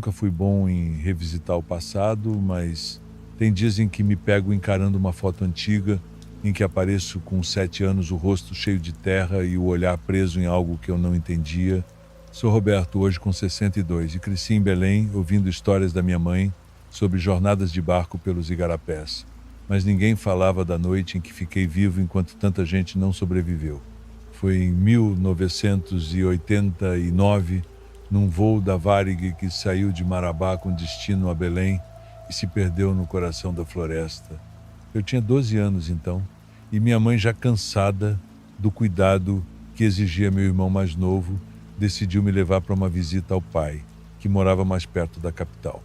nunca fui bom em revisitar o passado, mas tem dias em que me pego encarando uma foto antiga, em que apareço com 7 anos, o rosto cheio de terra e o olhar preso em algo que eu não entendia. Sou Roberto, hoje com 62, e cresci em Belém ouvindo histórias da minha mãe sobre jornadas de barco pelos igarapés. Mas ninguém falava da noite em que fiquei vivo enquanto tanta gente não sobreviveu. Foi em 1989, num voo da Varig que saiu de Marabá com destino a Belém e se perdeu no coração da floresta. Eu tinha 12 anos então, e minha mãe, já cansada do cuidado que exigia meu irmão mais novo, decidiu me levar para uma visita ao pai, que morava mais perto da capital.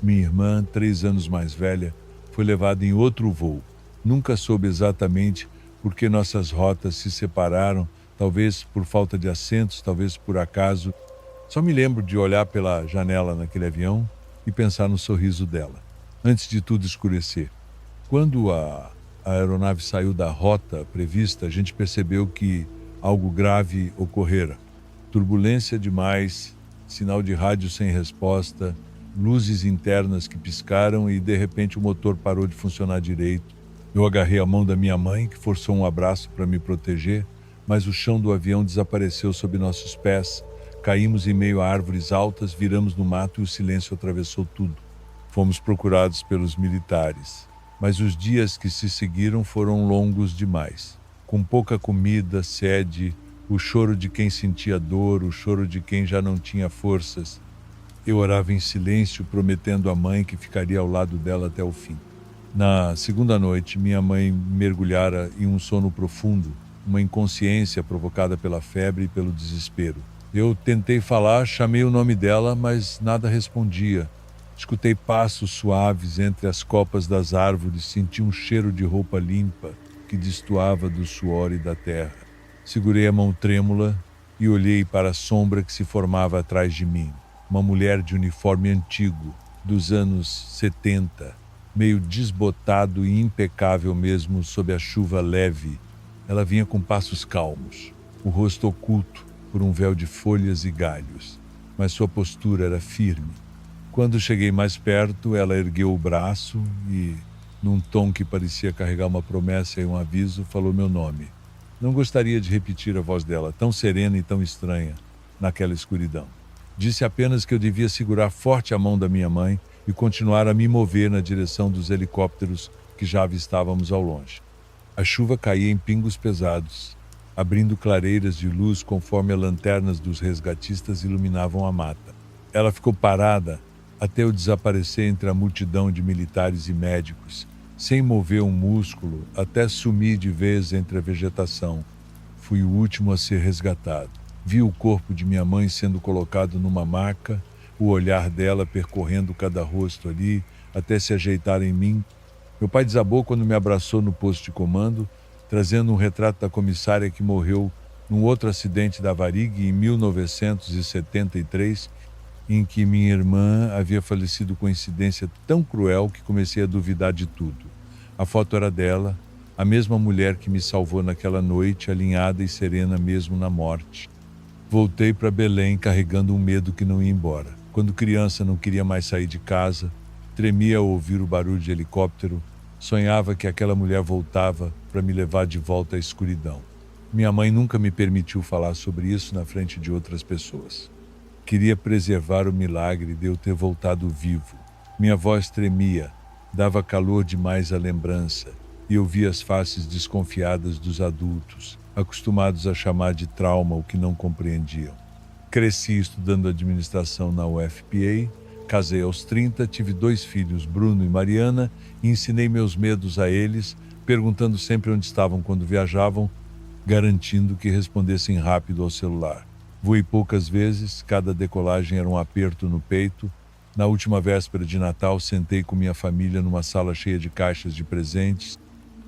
Minha irmã, 3 anos mais velha, foi levada em outro voo. Nunca soube exatamente por que nossas rotas se separaram, talvez por falta de assentos, talvez por acaso. Só me lembro de olhar pela janela naquele avião e pensar no sorriso dela, antes de tudo escurecer. Quando a aeronave saiu da rota prevista, a gente percebeu que algo grave ocorrera. Turbulência demais, sinal de rádio sem resposta, luzes internas que piscaram e, de repente, o motor parou de funcionar direito. Eu agarrei a mão da minha mãe, que forçou um abraço para me proteger, mas o chão do avião desapareceu sob nossos pés. Caímos em meio a árvores altas, viramos no mato e o silêncio atravessou tudo. Fomos procurados pelos militares, mas os dias que se seguiram foram longos demais. Com pouca comida, sede, o choro de quem sentia dor, o choro de quem já não tinha forças. Eu orava em silêncio, prometendo à mãe que ficaria ao lado dela até o fim. Na segunda noite, minha mãe mergulhara em um sono profundo, uma inconsciência provocada pela febre e pelo desespero. Eu tentei falar, chamei o nome dela, mas nada respondia. Escutei passos suaves entre as copas das árvores, senti um cheiro de roupa limpa que destoava do suor e da terra. Segurei a mão trêmula e olhei para a sombra que se formava atrás de mim. Uma mulher de uniforme antigo, dos anos 70, meio desbotado e impecável mesmo sob a chuva leve. Ela vinha com passos calmos, o rosto oculto por um véu de folhas e galhos, mas sua postura era firme. Quando cheguei mais perto, ela ergueu o braço e, num tom que parecia carregar uma promessa e um aviso, falou meu nome. Não gostaria de repetir a voz dela, tão serena e tão estranha, naquela escuridão. Disse apenas que eu devia segurar forte a mão da minha mãe e continuar a me mover na direção dos helicópteros que já avistávamos ao longe. A chuva caía em pingos pesados, abrindo clareiras de luz conforme as lanternas dos resgatistas iluminavam a mata. Ela ficou parada até eu desaparecer entre a multidão de militares e médicos, sem mover um músculo, até sumir de vez entre a vegetação. Fui o último a ser resgatado. Vi o corpo de minha mãe sendo colocado numa maca, o olhar dela percorrendo cada rosto ali, até se ajeitar em mim. Meu pai desabou quando me abraçou no posto de comando, trazendo um retrato da comissária que morreu num outro acidente da Varig em 1973, em que minha irmã havia falecido com coincidência tão cruel que comecei a duvidar de tudo. A foto era dela, a mesma mulher que me salvou naquela noite, alinhada e serena mesmo na morte. Voltei para Belém carregando um medo que não ia embora. Quando criança não queria mais sair de casa, tremia ao ouvir o barulho de helicóptero, sonhava que aquela mulher voltava para me levar de volta à escuridão. Minha mãe nunca me permitiu falar sobre isso na frente de outras pessoas. Queria preservar o milagre de eu ter voltado vivo. Minha voz tremia, dava calor demais à lembrança, e eu via as faces desconfiadas dos adultos, acostumados a chamar de trauma o que não compreendiam. Cresci estudando administração na UFPA, casei aos 30, tive 2 filhos, Bruno e Mariana, e ensinei meus medos a eles, perguntando sempre onde estavam quando viajavam, garantindo que respondessem rápido ao celular. Voei poucas vezes, cada decolagem era um aperto no peito. Na última véspera de Natal, sentei com minha família numa sala cheia de caixas de presentes.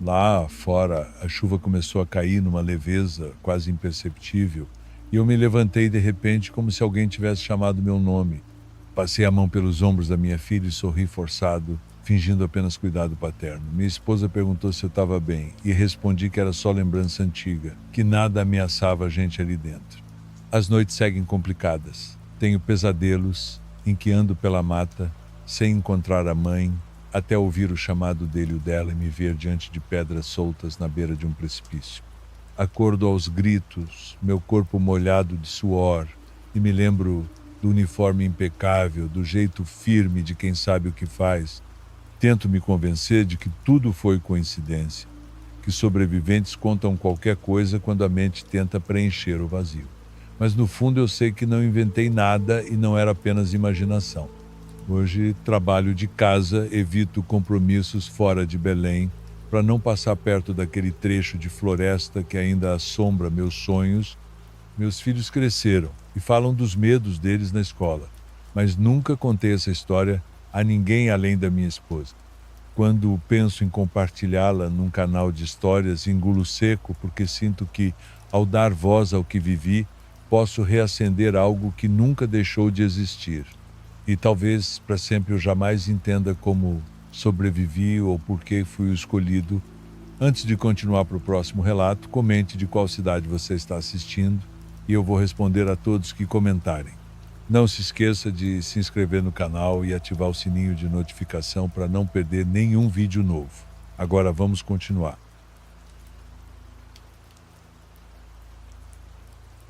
Lá fora, a chuva começou a cair numa leveza quase imperceptível, e eu me levantei de repente como se alguém tivesse chamado meu nome. Passei a mão pelos ombros da minha filha e sorri forçado, fingindo apenas cuidado paterno. Minha esposa perguntou se eu estava bem, e respondi que era só lembrança antiga, que nada ameaçava a gente ali dentro. As noites seguem complicadas. Tenho pesadelos em que ando pela mata, sem encontrar a mãe, até ouvir o chamado dele e o dela e me ver diante de pedras soltas na beira de um precipício. Acordo aos gritos, meu corpo molhado de suor, e me lembro do uniforme impecável, do jeito firme de quem sabe o que faz. Tento me convencer de que tudo foi coincidência, que sobreviventes contam qualquer coisa quando a mente tenta preencher o vazio. Mas no fundo eu sei que não inventei nada e não era apenas imaginação. Hoje trabalho de casa, evito compromissos fora de Belém para não passar perto daquele trecho de floresta que ainda assombra meus sonhos. Meus filhos cresceram e falam dos medos deles na escola, mas nunca contei essa história a ninguém além da minha esposa. Quando penso em compartilhá-la num canal de histórias, engulo seco porque sinto que, ao dar voz ao que vivi, posso reacender algo que nunca deixou de existir. E talvez para sempre eu jamais entenda como sobrevivi ou por que fui o escolhido. Antes de continuar para o próximo relato, comente de qual cidade você está assistindo e eu vou responder a todos que comentarem. Não se esqueça de se inscrever no canal e ativar o sininho de notificação para não perder nenhum vídeo novo. Agora vamos continuar.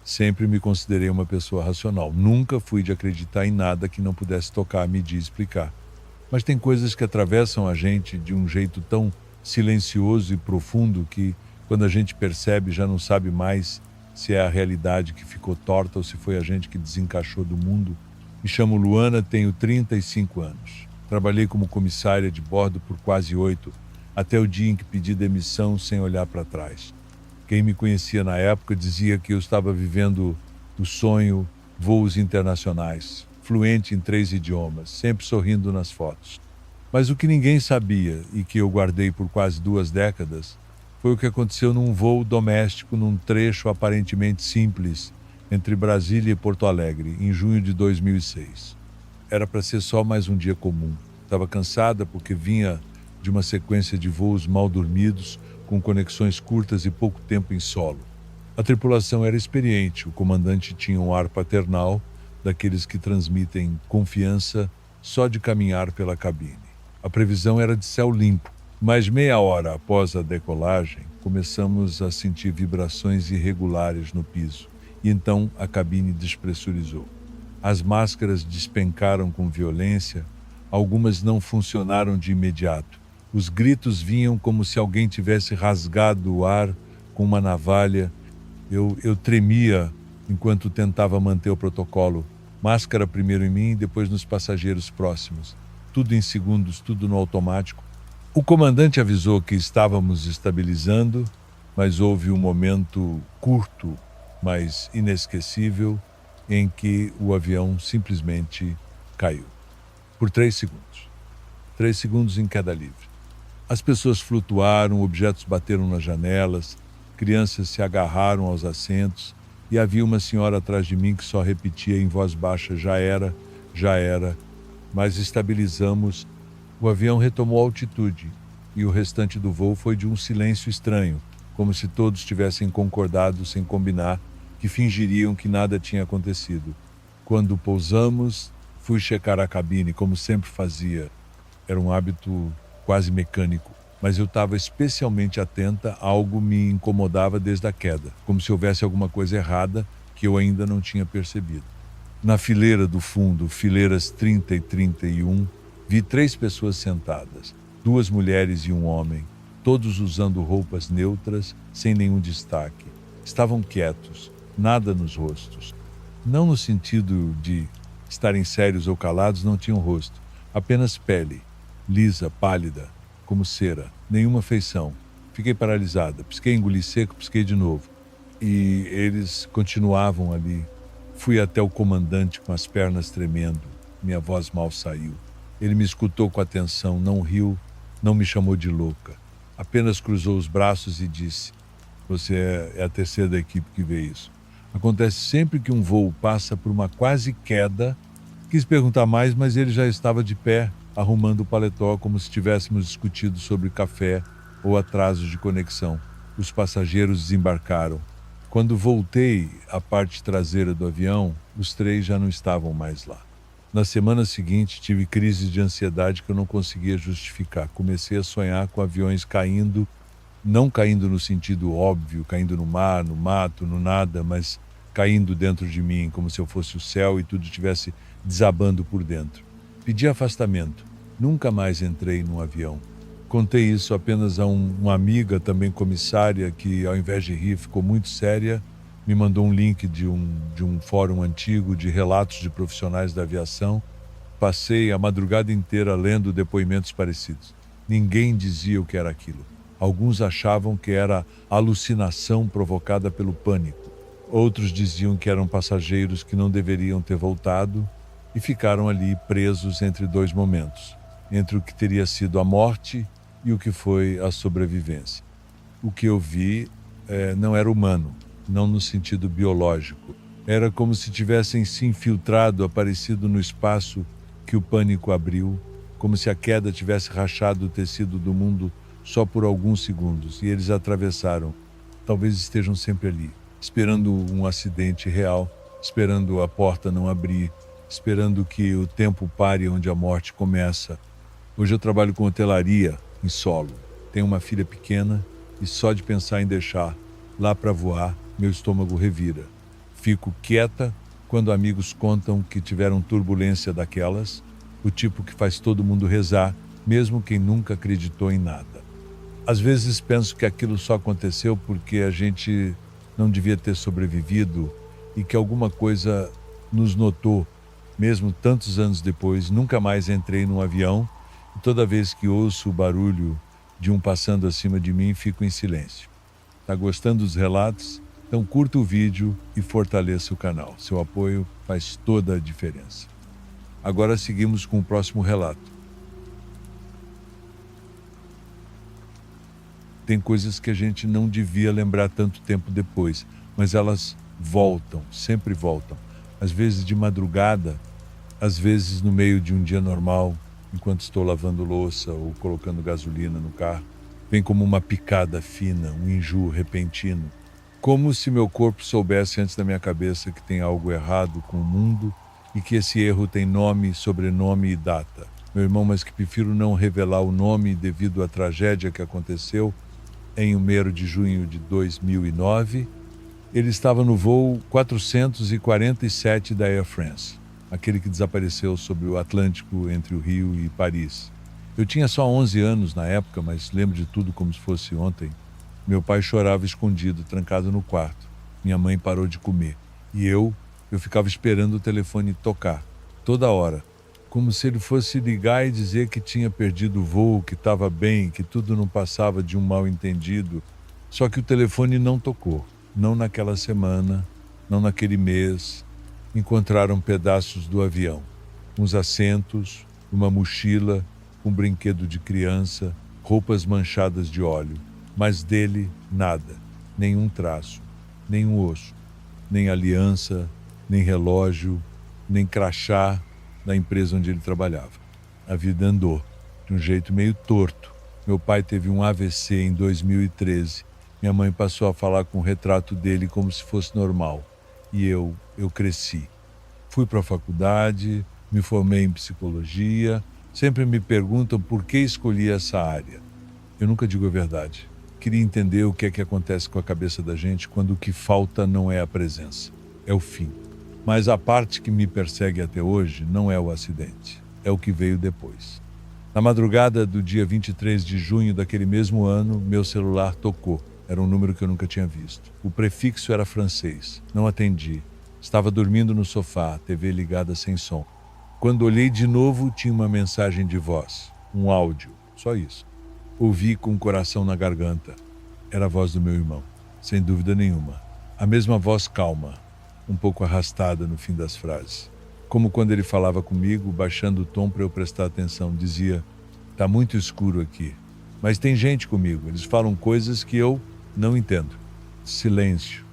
Sempre me considerei uma pessoa racional. Nunca fui de acreditar em nada que não pudesse tocar, medir e explicar. Mas tem coisas que atravessam a gente de um jeito tão silencioso e profundo que, quando a gente percebe, já não sabe mais se é a realidade que ficou torta ou se foi a gente que desencaixou do mundo. Me chamo Luana, tenho 35 anos. Trabalhei como comissária de bordo por quase 8, até o dia em que pedi demissão sem olhar para trás. Quem me conhecia na época dizia que eu estava vivendo do sonho voos internacionais, fluente em 3 idiomas, sempre sorrindo nas fotos. Mas o que ninguém sabia e que eu guardei por quase 2 décadas foi o que aconteceu num voo doméstico num trecho aparentemente simples entre Brasília e Porto Alegre, em junho de 2006. Era para ser só mais um dia comum. Estava cansada porque vinha de uma sequência de voos mal dormidos, com conexões curtas e pouco tempo em solo. A tripulação era experiente, o comandante tinha um ar paternal, daqueles que transmitem confiança só de caminhar pela cabine. A previsão era de céu limpo, mas meia hora após a decolagem, começamos a sentir vibrações irregulares no piso, e então a cabine despressurizou. As máscaras despencaram com violência, algumas não funcionaram de imediato. Os gritos vinham como se alguém tivesse rasgado o ar com uma navalha. Eu tremia enquanto tentava manter o protocolo. Máscara primeiro em mim, depois nos passageiros próximos. Tudo em segundos, tudo no automático. O comandante avisou que estávamos estabilizando, mas houve um momento curto, mas inesquecível, em que o avião simplesmente caiu. Por 3 segundos. 3 segundos em queda livre. As pessoas flutuaram, objetos bateram nas janelas, crianças se agarraram aos assentos e havia uma senhora atrás de mim que só repetia em voz baixa: já era, mas estabilizamos. O avião retomou a altitude e o restante do voo foi de um silêncio estranho, como se todos tivessem concordado sem combinar, que fingiriam que nada tinha acontecido. Quando pousamos, fui checar a cabine, como sempre fazia. Era um hábito quase mecânico, mas eu estava especialmente atenta, algo me incomodava desde a queda, como se houvesse alguma coisa errada que eu ainda não tinha percebido. Na fileira do fundo, fileiras 30 e 31, vi 3 pessoas sentadas, 2 mulheres e um homem, todos usando roupas neutras, sem nenhum destaque. Estavam quietos, nada nos rostos. Não no sentido de estarem sérios ou calados, não tinham rosto, apenas pele, lisa, pálida, como cera, nenhuma feição. Fiquei paralisada, pisquei, engoli seco, pisquei de novo. E eles continuavam ali. Fui até o comandante com as pernas tremendo, minha voz mal saiu. Ele me escutou com atenção, não riu, não me chamou de louca. Apenas cruzou os braços e disse: você é a terceira da equipe que vê isso. Acontece sempre que um voo passa por uma quase queda. Quis perguntar mais, mas ele já estava de pé, arrumando o paletó como se tivéssemos discutido sobre café ou atrasos de conexão. Os passageiros desembarcaram. Quando voltei à parte traseira do avião, os 3 já não estavam mais lá. Na semana seguinte, tive crises de ansiedade que eu não conseguia justificar. Comecei a sonhar com aviões caindo, não caindo no sentido óbvio, caindo no mar, no mato, no nada, mas caindo dentro de mim, como se eu fosse o céu e tudo estivesse desabando por dentro. Pedi afastamento. Nunca mais entrei num avião. Contei isso apenas a uma amiga, também comissária, que ao invés de rir ficou muito séria, me mandou um link de um fórum antigo de relatos de profissionais da aviação. Passei a madrugada inteira lendo depoimentos parecidos. Ninguém dizia o que era aquilo. Alguns achavam que era alucinação provocada pelo pânico. Outros diziam que eram passageiros que não deveriam ter voltado e ficaram ali presos entre dois momentos, entre o que teria sido a morte e o que foi a sobrevivência. O que eu vi não era humano, não no sentido biológico. Era como se tivessem se infiltrado, aparecido no espaço que o pânico abriu, como se a queda tivesse rachado o tecido do mundo só por alguns segundos, e eles atravessaram. Talvez estejam sempre ali, esperando um acidente real, esperando a porta não abrir, esperando que o tempo pare onde a morte começa. Hoje eu trabalho com hotelaria em solo. Tenho uma filha pequena e só de pensar em deixar lá para voar, meu estômago revira. Fico quieta quando amigos contam que tiveram turbulência daquelas, o tipo que faz todo mundo rezar, mesmo quem nunca acreditou em nada. Às vezes penso que aquilo só aconteceu porque a gente não devia ter sobrevivido e que alguma coisa nos notou, mesmo tantos anos depois. Nunca mais entrei num avião e toda vez que ouço o barulho de um passando acima de mim, fico em silêncio. Tá gostando dos relatos? Então curta o vídeo e fortaleça o canal. Seu apoio faz toda a diferença. Agora seguimos com o próximo relato. Tem coisas que a gente não devia lembrar tanto tempo depois, mas elas voltam, sempre voltam. Às vezes de madrugada, às vezes no meio de um dia normal, enquanto estou lavando louça ou colocando gasolina no carro. Vem como uma picada fina, um enjoo repentino. Como se meu corpo soubesse antes da minha cabeça que tem algo errado com o mundo e que esse erro tem nome, sobrenome e data. Meu irmão, mas que prefiro não revelar o nome devido à tragédia que aconteceu em 1º de junho de 2009, ele estava no voo 447 da Air France, aquele que desapareceu sobre o Atlântico entre o Rio e Paris. Eu tinha só 11 anos na época, mas lembro de tudo como se fosse ontem. Meu pai chorava escondido, trancado no quarto. Minha mãe parou de comer. E eu ficava esperando o telefone tocar, toda hora, como se ele fosse ligar e dizer que tinha perdido o voo, que estava bem, que tudo não passava de um mal-entendido. Só que o telefone não tocou, não naquela semana, não naquele mês. Encontraram pedaços do avião, uns assentos, uma mochila, um brinquedo de criança, roupas manchadas de óleo. Mas dele, nada, nenhum traço, nenhum osso, nem aliança, nem relógio, nem crachá da empresa onde ele trabalhava. A vida andou, de um jeito meio torto. Meu pai teve um AVC em 2013. Minha mãe passou a falar com o retrato dele como se fosse normal. E eu cresci. Fui para a faculdade, me formei em psicologia. Sempre me perguntam por que escolhi essa área. Eu nunca digo a verdade. Queria entender o que é que acontece com a cabeça da gente quando o que falta não é a presença, é o fim. Mas a parte que me persegue até hoje não é o acidente, é o que veio depois. Na madrugada do dia 23 de junho daquele mesmo ano, meu celular tocou. Era um número que eu nunca tinha visto. O prefixo era francês. Não atendi. Estava dormindo no sofá, a TV ligada sem som. Quando olhei de novo, tinha uma mensagem de voz, um áudio, só isso. Ouvi com o coração na garganta. Era a voz do meu irmão, sem dúvida nenhuma. A mesma voz calma, um pouco arrastada no fim das frases. Como quando ele falava comigo, baixando o tom para eu prestar atenção. Dizia, tá muito escuro aqui, mas tem gente comigo. Eles falam coisas que eu não entendo. Silêncio.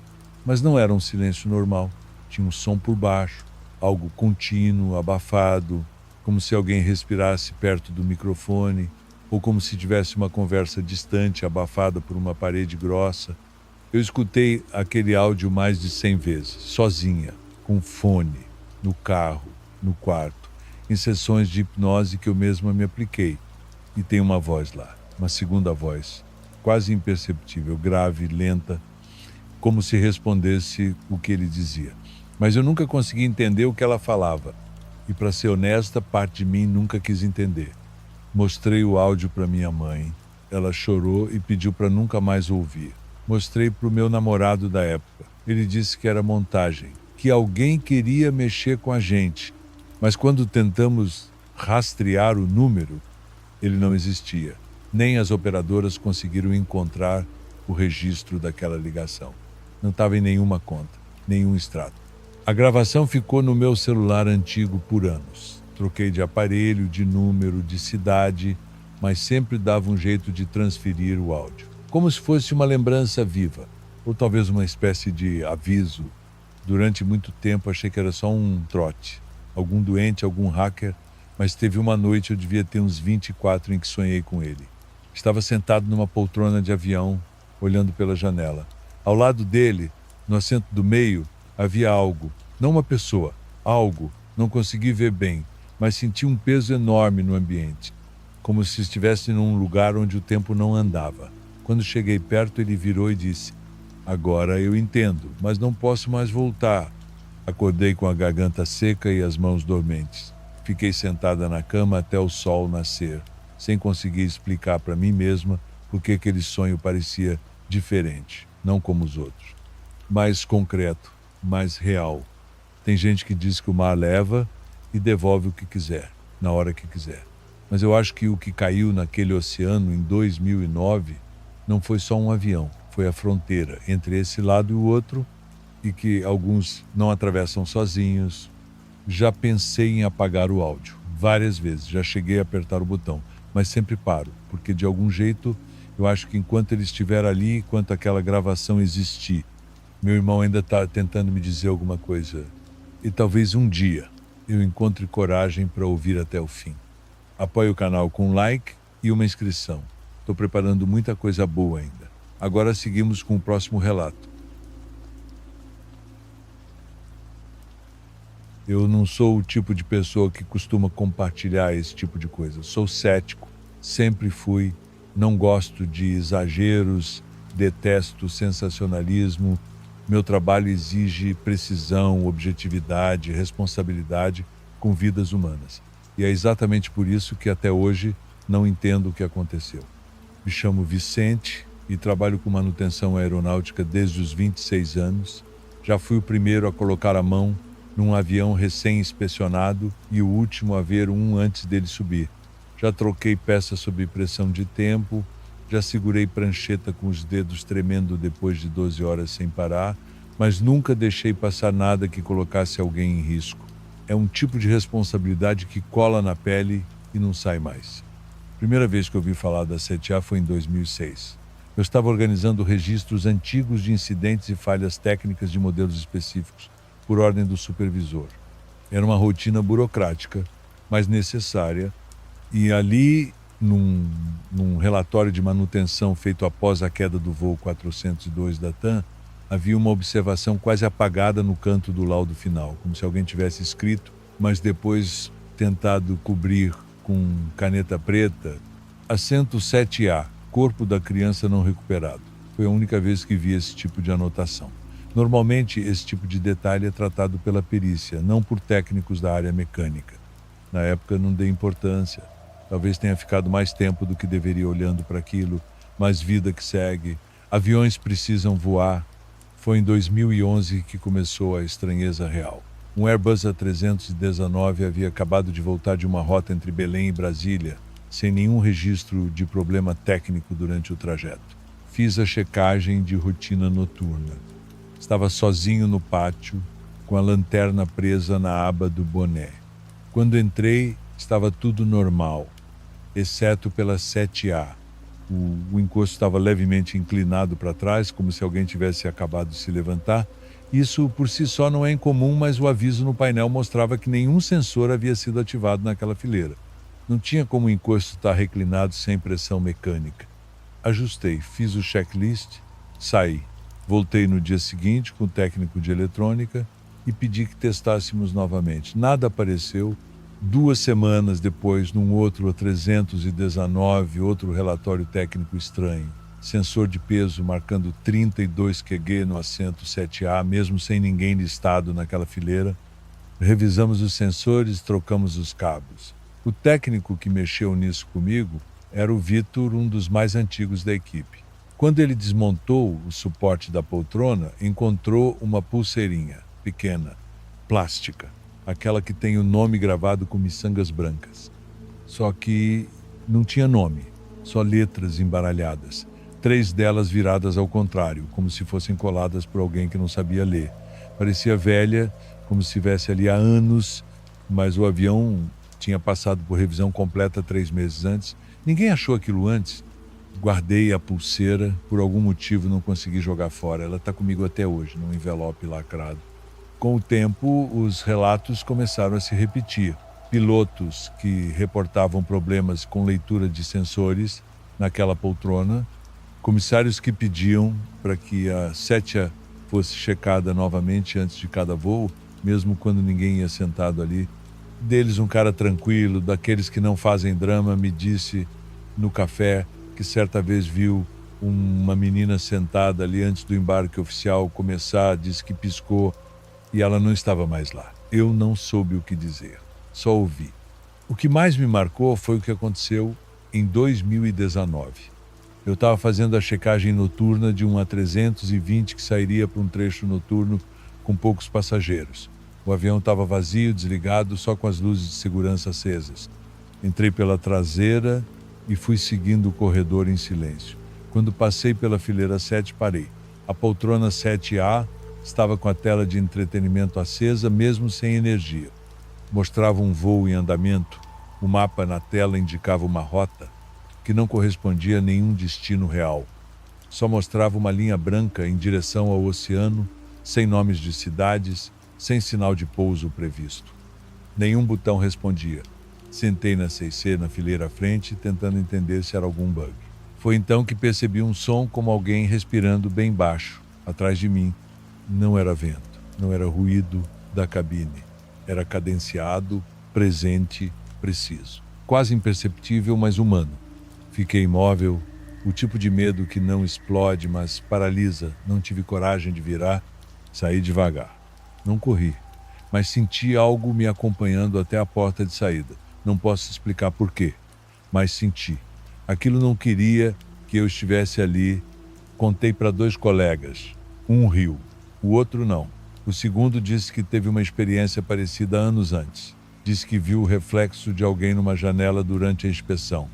Mas não era um silêncio normal. Tinha um som por baixo, algo contínuo, abafado, como se alguém respirasse perto do microfone, ou como se tivesse uma conversa distante, abafada por uma parede grossa. Eu escutei aquele áudio mais de 100 vezes, sozinha, com fone, no carro, no quarto. em sessões de hipnose que eu mesma me apliquei. E tem uma voz lá, uma segunda voz, quase imperceptível, grave, lenta, como se respondesse o que ele dizia. Mas eu nunca consegui entender o que ela falava. E, para ser honesta, parte de mim nunca quis entender. Mostrei o áudio para minha mãe. Ela chorou e pediu para nunca mais ouvir. Mostrei para o meu namorado da época. Ele disse que era montagem, que alguém queria mexer com a gente. Mas quando tentamos rastrear o número, ele não existia. Nem as operadoras conseguiram encontrar o registro daquela ligação. Não estava em nenhuma conta, nenhum extrato. A gravação ficou no meu celular antigo por anos. Troquei de aparelho, de número, de cidade, mas sempre dava um jeito de transferir o áudio. Como se fosse uma lembrança viva, ou talvez uma espécie de aviso. Durante muito tempo achei que era só um trote, algum doente, algum hacker, mas teve uma noite, eu devia ter uns 24, em que sonhei com ele. Estava sentado numa poltrona de avião, olhando pela janela. Ao lado dele, no assento do meio, havia algo, não uma pessoa, algo, não consegui ver bem, mas senti um peso enorme no ambiente, como se estivesse num lugar onde o tempo não andava. Quando cheguei perto, ele virou e disse: "Agora eu entendo, mas não posso mais voltar." Acordei com a garganta seca e as mãos dormentes. Fiquei sentada na cama até o sol nascer, sem conseguir explicar para mim mesma por que aquele sonho parecia diferente, não como os outros. Mais concreto, mais real. Tem gente que diz que o mar leva e devolve o que quiser, na hora que quiser. Mas eu acho que o que caiu naquele oceano em 2009 não foi só um avião, foi a fronteira entre esse lado e o outro, e que alguns não atravessam sozinhos. Já pensei em apagar o áudio, várias vezes, já cheguei a apertar o botão, mas sempre paro, porque de algum jeito eu acho que enquanto ele estiver ali, enquanto aquela gravação existir, meu irmão ainda está tentando me dizer alguma coisa. E talvez um dia eu encontre coragem para ouvir até o fim. Apoie o canal com um like e uma inscrição. Estou preparando muita coisa boa ainda. Agora seguimos com o próximo relato. Eu não sou o tipo de pessoa que costuma compartilhar esse tipo de coisa. Sou cético, sempre fui, não gosto de exageros, detesto sensacionalismo. Meu trabalho exige precisão, objetividade, responsabilidade com vidas humanas. E é exatamente por isso que até hoje não entendo o que aconteceu. Me chamo Vicente e trabalho com manutenção aeronáutica desde os 26 anos. Já fui o primeiro a colocar a mão num avião recém-inspecionado e o último a ver um antes dele subir. Já troquei peças sob pressão de tempo, já segurei prancheta com os dedos tremendo depois de 12 horas sem parar, mas nunca deixei passar nada que colocasse alguém em risco. É um tipo de responsabilidade que cola na pele e não sai mais. Primeira vez que eu ouvi falar da 7A foi em 2006. Eu estava organizando registros antigos de incidentes e falhas técnicas de modelos específicos, por ordem do supervisor. Era uma rotina burocrática, mas necessária, e ali, num relatório de manutenção feito após a queda do voo 402 da TAM, havia uma observação quase apagada no canto do laudo final, como se alguém tivesse escrito, mas depois tentado cobrir com caneta preta, assento 7A, corpo da criança não recuperado. Foi a única vez que vi esse tipo de anotação. Normalmente, esse tipo de detalhe é tratado pela perícia, não por técnicos da área mecânica. Na época não dei importância. Talvez tenha ficado mais tempo do que deveria olhando para aquilo, mas vida que segue. Aviões precisam voar. Foi em 2011 que começou a estranheza real. Um Airbus A319 havia acabado de voltar de uma rota entre Belém e Brasília, sem nenhum registro de problema técnico durante o trajeto. Fiz a checagem de rotina noturna. Estava sozinho no pátio, com a lanterna presa na aba do boné. Quando entrei, estava tudo normal, exceto pela 7A. O encosto estava levemente inclinado para trás, como se alguém tivesse acabado de se levantar. Isso por si só não é incomum, mas o aviso no painel mostrava que nenhum sensor havia sido ativado naquela fileira. Não tinha como o encosto estar reclinado sem pressão mecânica. Ajustei, fiz o checklist, saí. Voltei no dia seguinte com o técnico de eletrônica e pedi que testássemos novamente. Nada apareceu, 2 semanas depois, num outro 319, outro relatório técnico estranho. Sensor de peso marcando 32 kg no assento 7A, mesmo sem ninguém listado naquela fileira. Revisamos os sensores, trocamos os cabos. O técnico que mexeu nisso comigo era o Vitor, um dos mais antigos da equipe. Quando ele desmontou o suporte da poltrona, encontrou uma pulseirinha pequena, plástica, aquela que tem o nome gravado com miçangas brancas. Só que não tinha nome, só letras embaralhadas. 3 delas viradas ao contrário, como se fossem coladas por alguém que não sabia ler. Parecia velha, como se estivesse ali há anos, mas o avião tinha passado por revisão completa 3 meses antes. Ninguém achou aquilo antes. Guardei a pulseira, por algum motivo não consegui jogar fora. Ela está comigo até hoje, num envelope lacrado. Com o tempo, os relatos começaram a se repetir. Pilotos que reportavam problemas com leitura de sensores naquela poltrona, comissários que pediam para que a sétia fosse checada novamente antes de cada voo, mesmo quando ninguém ia sentado ali. Deles um cara tranquilo, daqueles que não fazem drama, me disse no café que certa vez viu uma menina sentada ali antes do embarque oficial começar, disse que piscou e ela não estava mais lá. Eu não soube o que dizer, só ouvi. O que mais me marcou foi o que aconteceu em 2019. Eu estava fazendo a checagem noturna de um A320 que sairia para um trecho noturno com poucos passageiros. O avião estava vazio, desligado, só com as luzes de segurança acesas. Entrei pela traseira e fui seguindo o corredor em silêncio. Quando passei pela fileira 7, parei. A poltrona 7A estava com a tela de entretenimento acesa, mesmo sem energia. Mostrava um voo em andamento. O mapa na tela indicava uma rota que não correspondia a nenhum destino real. Só mostrava uma linha branca em direção ao oceano, sem nomes de cidades, sem sinal de pouso previsto. Nenhum botão respondia. Sentei na 6C, na fileira à frente, tentando entender se era algum bug. Foi então que percebi um som como alguém respirando bem baixo, atrás de mim. Não era vento, não era ruído da cabine. Era cadenciado, presente, preciso. Quase imperceptível, mas humano. Fiquei imóvel, o tipo de medo que não explode, mas paralisa. Não tive coragem de virar, saí devagar. Não corri, mas senti algo me acompanhando até a porta de saída. Não posso explicar por quê, mas senti. Aquilo não queria que eu estivesse ali. Contei para 2 colegas. Um riu, o outro não. O segundo disse que teve uma experiência parecida anos antes. Disse que viu o reflexo de alguém numa janela durante a inspeção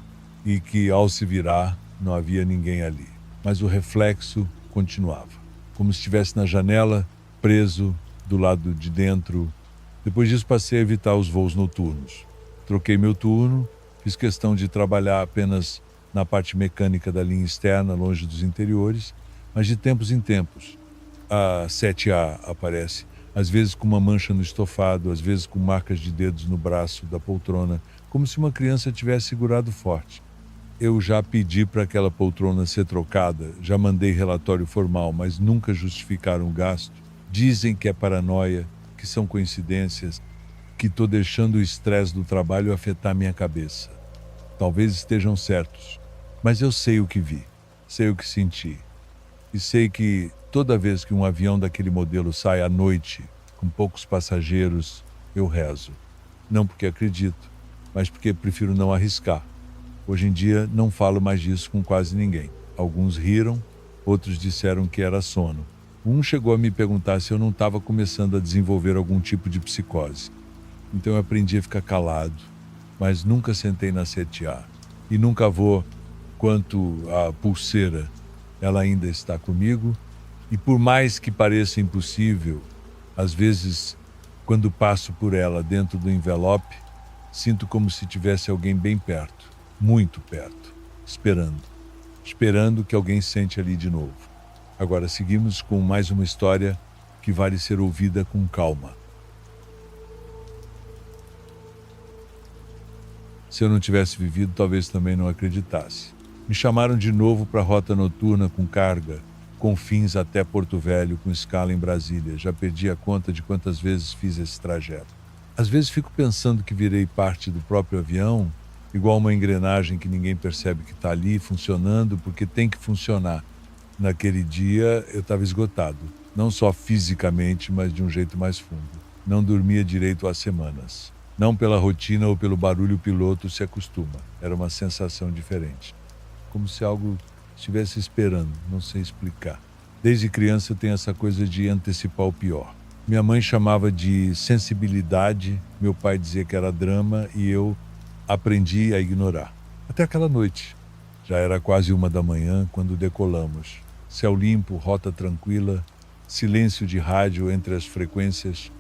e que, ao se virar, não havia ninguém ali. Mas o reflexo continuava, como se estivesse na janela, preso do lado de dentro. Depois disso passei a evitar os voos noturnos. Troquei meu turno, fiz questão de trabalhar apenas na parte mecânica da linha externa, longe dos interiores, mas de tempos em tempos a 7A aparece, às vezes com uma mancha no estofado, às vezes com marcas de dedos no braço da poltrona, como se uma criança tivesse segurado forte. Eu já pedi para aquela poltrona ser trocada, já mandei relatório formal, mas nunca justificaram o gasto. Dizem que é paranoia, que são coincidências, que estou deixando o estresse do trabalho afetar minha cabeça. Talvez estejam certos, mas eu sei o que vi, sei o que senti. E sei que toda vez que um avião daquele modelo sai à noite, com poucos passageiros, eu rezo. Não porque acredito, mas porque prefiro não arriscar. Hoje em dia não falo mais disso com quase ninguém. Alguns riram, outros disseram que era sono. Um chegou a me perguntar se eu não estava começando a desenvolver algum tipo de psicose. Então eu aprendi a ficar calado, mas nunca sentei na 7A. E nunca vou. Quanto à pulseira, ela ainda está comigo. E por mais que pareça impossível, às vezes, quando passo por ela dentro do envelope, sinto como se tivesse alguém bem perto, muito perto, esperando que alguém sente ali de novo. Agora seguimos com mais uma história que vale ser ouvida com calma. Se eu não tivesse vivido, talvez também não acreditasse. Me chamaram de novo para a rota noturna com carga, com fins até Porto Velho, com escala em Brasília. Já perdi a conta de quantas vezes fiz esse trajeto. Às vezes fico pensando que virei parte do próprio avião, igual uma engrenagem que ninguém percebe que está ali funcionando porque tem que funcionar. Naquele dia eu estava esgotado, não só fisicamente, mas de um jeito mais fundo. Não dormia direito há semanas. Não pela rotina ou pelo barulho, o piloto se acostuma. Era uma sensação diferente. Como se algo estivesse esperando, não sei explicar. Desde criança eu tenho essa coisa de antecipar o pior. Minha mãe chamava de sensibilidade, meu pai dizia que era drama e eu aprendi a ignorar. Até aquela noite. Já era quase 1 da manhã quando decolamos. Céu limpo, rota tranquila, silêncio de rádio entre as frequências.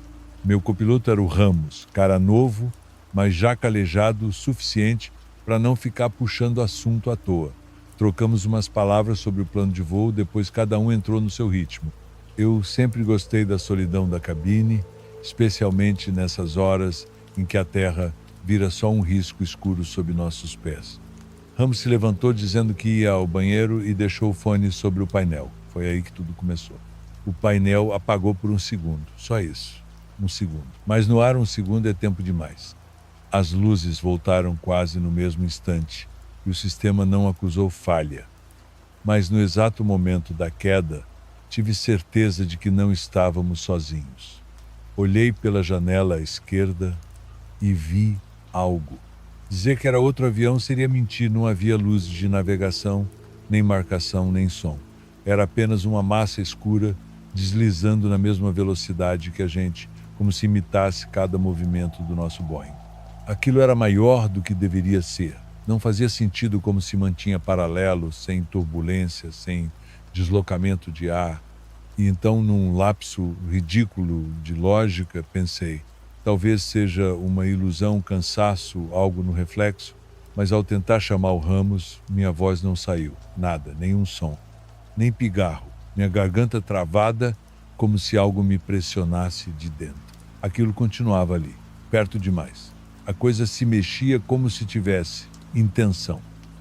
Meu copiloto era o Ramos, cara novo, mas já calejado o suficiente para não ficar puxando assunto à toa. Trocamos umas palavras sobre o plano de voo, depois cada um entrou no seu ritmo. Eu sempre gostei da solidão da cabine, especialmente nessas horas em que a terra vira só um risco escuro sob nossos pés. Ramos se levantou dizendo que ia ao banheiro e deixou o fone sobre o painel. Foi aí que tudo começou. O painel apagou por 1 segundo, só isso, 1 segundo. Mas no ar 1 segundo é tempo demais. As luzes voltaram quase no mesmo instante e o sistema não acusou falha. Mas no exato momento da queda, tive certeza de que não estávamos sozinhos. Olhei pela janela à esquerda e vi algo. Dizer que era outro avião seria mentir, não havia luzes de navegação, nem marcação, nem som. Era apenas uma massa escura deslizando na mesma velocidade que a gente, como se imitasse cada movimento do nosso Boeing. Aquilo era maior do que deveria ser. Não fazia sentido como se mantinha paralelo, sem turbulência, sem deslocamento de ar. E então, num lapso ridículo de lógica, pensei, talvez seja uma ilusão, cansaço, algo no reflexo, mas ao tentar chamar o Ramos, minha voz não saiu, nada, nenhum som, nem pigarro, minha garganta travada como se algo me pressionasse de dentro. Aquilo continuava ali, perto demais. A coisa se mexia como se tivesse intenção.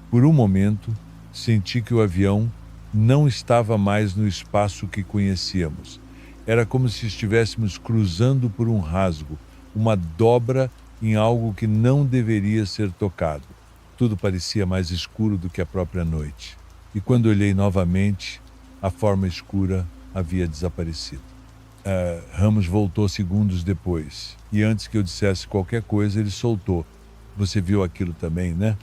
Por um momento, senti que o avião não estava mais no espaço que conhecíamos. Era como se estivéssemos cruzando por um rasgo, uma dobra em algo que não deveria ser tocado. Tudo parecia mais escuro do que a própria noite. E quando olhei novamente, a forma escura havia desaparecido. Ramos voltou segundos depois, e antes que eu dissesse qualquer coisa, ele soltou. Você viu aquilo também, né?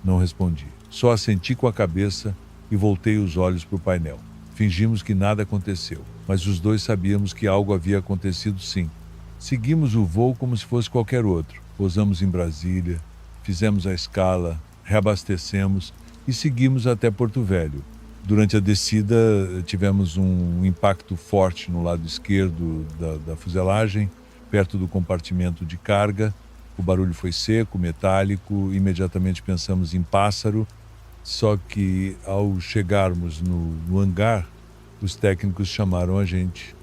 Não respondi. Só assenti com a cabeça e voltei os olhos para o painel. Fingimos que nada aconteceu, mas os dois sabíamos que algo havia acontecido sim. Seguimos o voo como se fosse qualquer outro. Pousamos em Brasília, fizemos a escala, reabastecemos e seguimos até Porto Velho. Durante a descida, tivemos um impacto forte no lado esquerdo da fuselagem, perto do compartimento de carga. O barulho foi seco, metálico, imediatamente pensamos em pássaro, só que ao chegarmos no hangar, os técnicos chamaram a gente.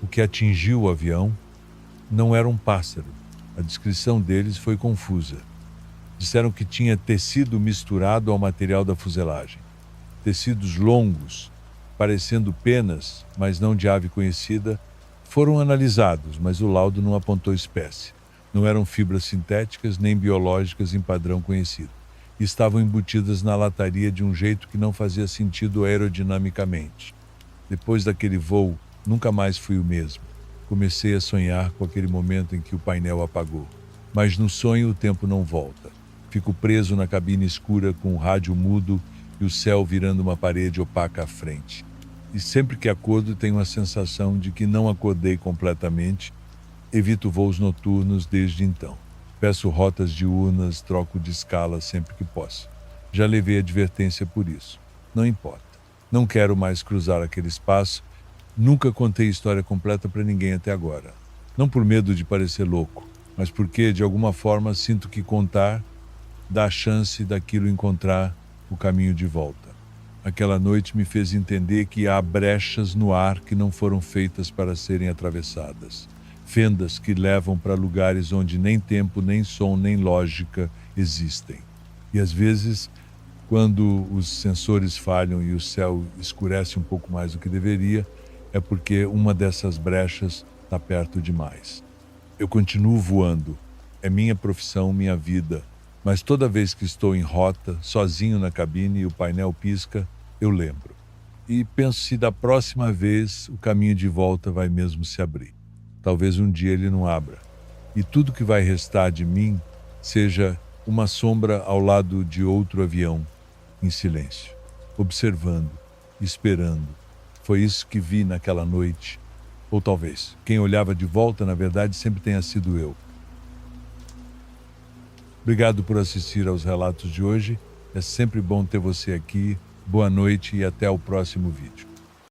O que atingiu o avião não era um pássaro. A descrição deles foi confusa. Disseram que tinha tecido misturado ao material da fuselagem. Tecidos longos, parecendo penas, mas não de ave conhecida, foram analisados, mas o laudo não apontou espécie. Não eram fibras sintéticas nem biológicas em padrão conhecido. E estavam embutidas na lataria de um jeito que não fazia sentido aerodinamicamente. Depois daquele voo, nunca mais fui o mesmo. Comecei a sonhar com aquele momento em que o painel apagou. Mas no sonho o tempo não volta. Fico preso na cabine escura com o rádio mudo e o céu virando uma parede opaca à frente. E sempre que acordo tenho a sensação de que não acordei completamente. Evito voos noturnos desde então. Peço rotas diurnas, troco de escala sempre que posso. Já levei advertência por isso. Não importa. Não quero mais cruzar aquele espaço. Nunca contei história completa para ninguém até agora. Não por medo de parecer louco, mas porque, de alguma forma, sinto que contar dá a chance daquilo encontrar o caminho de volta. Aquela noite me fez entender que há brechas no ar que não foram feitas para serem atravessadas. Fendas que levam para lugares onde nem tempo, nem som, nem lógica existem. E às vezes, quando os sensores falham e o céu escurece um pouco mais do que deveria, é porque uma dessas brechas está perto demais. Eu continuo voando. É minha profissão, minha vida. Mas toda vez que estou em rota, sozinho na cabine e o painel pisca, eu lembro. E penso se da próxima vez o caminho de volta vai mesmo se abrir. Talvez um dia ele não abra. E tudo que vai restar de mim seja uma sombra ao lado de outro avião, em silêncio, observando, esperando. Foi isso que vi naquela noite. Ou talvez, quem olhava de volta, na verdade, sempre tenha sido eu. Obrigado por assistir aos relatos de hoje. É sempre bom ter você aqui. Boa noite e até o próximo vídeo.